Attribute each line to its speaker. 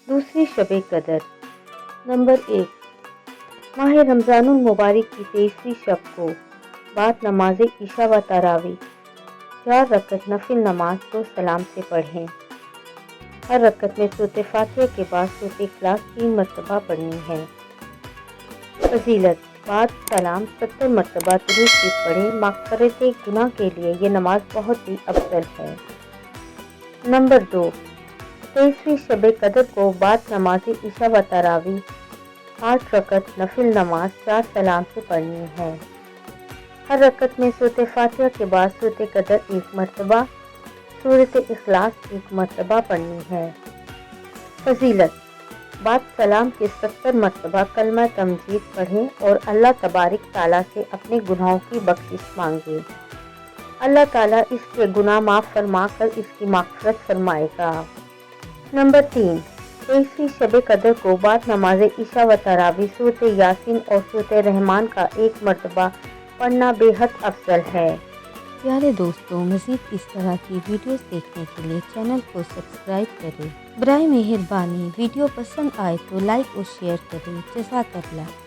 Speaker 1: دوسری شب قدر۔ نمبر 1، ماہ رمضان المبارک کی 23ویں شب کو بعد نماز عشاء و تراویح 4 رکعت نفل نماز دو سلام سے پڑھیں۔ ہر رکعت میں سورۃ فاتحہ کے بعد سورۃ اخلاص 3 مرتبہ پڑھنی ہے۔ فضیلت: بعد سلام 70 مرتبہ درود شریف پڑھیں۔ مغفرت گناہ کے لیے یہ نماز بہت ہی افضل ہے۔ نمبر 2، 23ویں شب قدر کو بعد نماز عشاء و تراویح 8 رکعت نفل نماز 4 سلام سے پڑھنی ہے۔ ہر رکعت میں سورۃ فاتحہ کے بعد سورۃ قدر 1 مرتبہ، سورۃ اخلاص 1 مرتبہ پڑھنی ہے۔ فضیلت: بعد سلام کے 70 مرتبہ کلمہ تمجید پڑھیں اور اللہ تبارک تعالیٰ سے اپنے گناہوں کی بخشش مانگیں۔ اللہ تعالیٰ اس کے گناہ معاف فرما کر اس کی مغفرت فرمائے گا۔ نمبر 3، 23ویں شب قدر کو بعد نماز عشاء و تراویح سورۃ یاسین اور سورۃ رحمان کا 1 مرتبہ پڑھنا بے حد افضل ہے۔ پیارے دوستوں، مزید اس طرح کی ویڈیوز دیکھنے کے لیے چینل کو سبسکرائب کریں۔ برائے مہربانی ویڈیو پسند آئے تو لائک اور شیئر کریں۔ جزاک اللہ۔